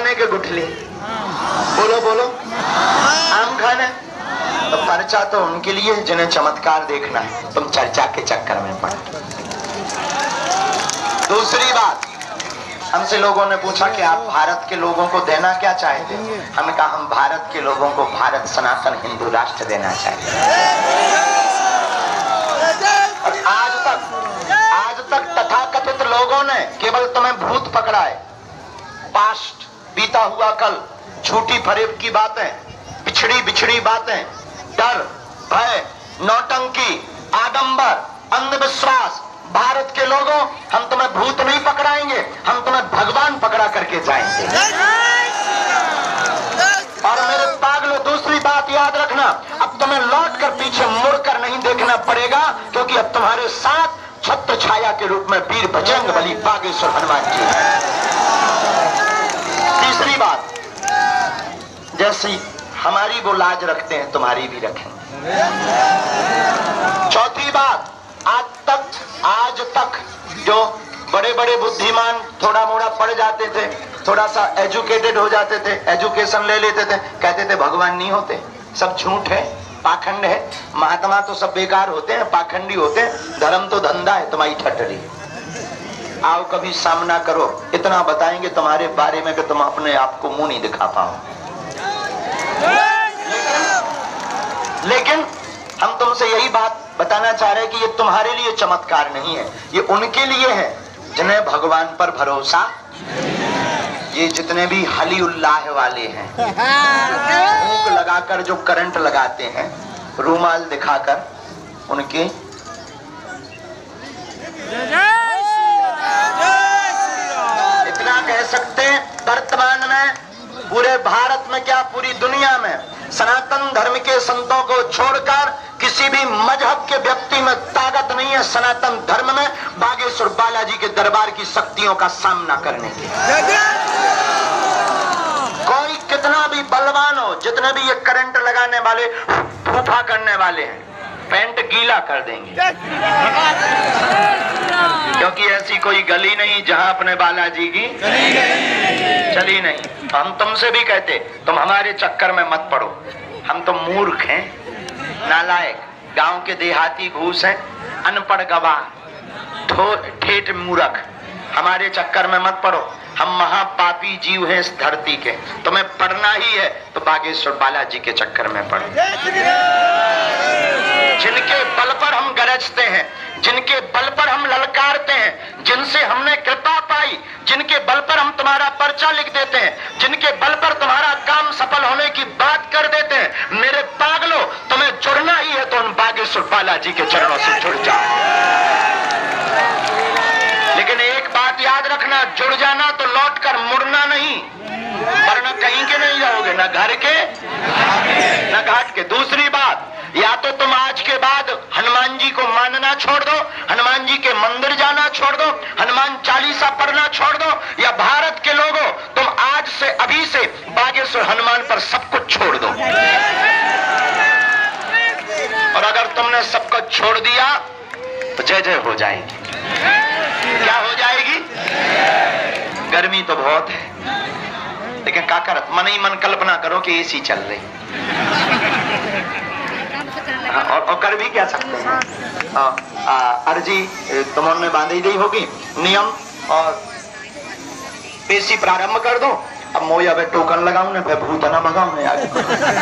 खाने के गुठली, बोलो बोलो, आम खाने। तो पर्चा तो उनके लिए जिन्हें चमत्कार देखना है, तुम चर्चा के चक्कर में पड़े। दूसरी बात, हमसे लोगों ने पूछा कि आप भारत के लोगों को देना क्या चाहते? हमने कहा हम भारत के लोगों को भारत सनातन हिंदू राष्ट्र देना चाहते हैं। और आज तक तथाकथित लोगों ने केवल तुम्हें भूत पकड़ा है, पास्ट, बीता हुआ कल, झूठी फरेब की बातें, पिछड़ी बिछड़ी बातें, डर, भय, नौटंकी, आडंबर, अंधविश्वास। भारत के लोगों, हम तुम्हें भूत नहीं पकड़ाएंगे, हम तुम्हें भगवान पकड़ा करके जाएंगे। और मेरे पागलों, दूसरी बात याद रखना, अब तुम्हें लौट कर पीछे मुड़कर नहीं देखना पड़ेगा, क्योंकि अब तुम्हारे साथ छत्र छाया के रूप में वीर बजरंगबली बागेश्वर हनुमान जी है। तीसरी बात, जैसी हमारी वो लाज रखते हैं, तुम्हारी भी रखेंगे। चौथी बात, आज तक जो बड़े बड़े बुद्धिमान थोड़ा मोड़ा पढ़ जाते थे, थोड़ा सा एजुकेटेड हो जाते थे, एजुकेशन ले लेते थे, कहते थे भगवान नहीं होते, सब झूठ है, पाखंड है, महात्मा तो सब बेकार होते हैं, पाखंडी होते हैं, धर्म तो धंधा है तुम्हारी ठटरी। आओ कभी सामना करो, इतना बताएंगे तुम्हारे बारे में कि तुम अपने आप को मुंह नहीं दिखा पाओ। लेकिन हम तुमसे यही बात बताना चाह रहे हैं कि ये तुम्हारे लिए चमत्कार नहीं है, ये उनके लिए है जिन्हें भगवान पर भरोसा। ये जितने भी हली उल्लाह वाले हैं, भूख लगाकर जो करंट लगाते हैं, रूमाल दिखाकर, उनके इतना कह सकते हैं, वर्तमान में पूरे भारत में क्या पूरी दुनिया में सनातन धर्म के संतों को छोड़कर किसी भी मजहब के व्यक्ति में ताकत नहीं है सनातन धर्म में बागेश्वर बालाजी के दरबार की शक्तियों का सामना करने की। कोई कितना भी बलवान हो, जितने भी ये करंट लगाने वाले, फूफा करने वाले हैं, पैंट गीला कर देंगे, क्योंकि ऐसी कोई गली नहीं जहां अपने बालाजी की चली नहीं। हम तुमसे भी कहते, तुम हमारे चक्कर में मत पड़ो, हम तो मूर्ख हैं, नालायक, गांव के देहाती घूस हैं, अनपढ़ गवार, ठेठ मूर्ख, हमारे चक्कर में मत पड़ो, हम महापापी जीव हैं इस धरती के। तुम्हें पढ़ना ही है तो बागेश्वर बालाजी के चक्कर में पढ़ो, जिनके बल पर हम गरजते हैं, जिनके बल पर हम ललकारते हैं, जिनसे हमने कृपा पाई, जिनके बल पर हम तुम्हारा पर्चा लिख देते हैं, जिनके बल पर तुम्हारा काम सफल होने की बात कर देते हैं। मेरे पागलों, तुम्हें जुड़ना ही है तो उन बागेश्वर बालाजी के चरणों से जुड़ जाओ। लेकिन एक बात याद रखना, जुड़ जाना तो लौट कर मुड़ना नहीं, वरना कहीं के नहीं रहोगे, न घर के न घाट के। दूसरी बात, या तो तुम आज के बाद हनुमान जी को मानना छोड़ दो, हनुमान जी के मंदिर जाना छोड़ दो, हनुमान चालीसा पढ़ना छोड़ दो, या भारत के लोगों तुम आज से अभी से बागेश्वर हनुमान पर सब कुछ छोड़ दो। और अगर तुमने सब कुछ छोड़ दिया तो जय जय हो जाएगी। क्या हो जाएगी? गर्मी तो बहुत है, लेकिन क्या करत, मन ही मन कल्पना करो कि एसी चल रही, और कर भी क्या सकते हैं। अर्जी तुमने बांधी दी होगी, नियम और एसी प्रारंभ कर दो। अब मोया पे टोकन लगाऊं ना, फिर भूत ना मंगाऊं आगे।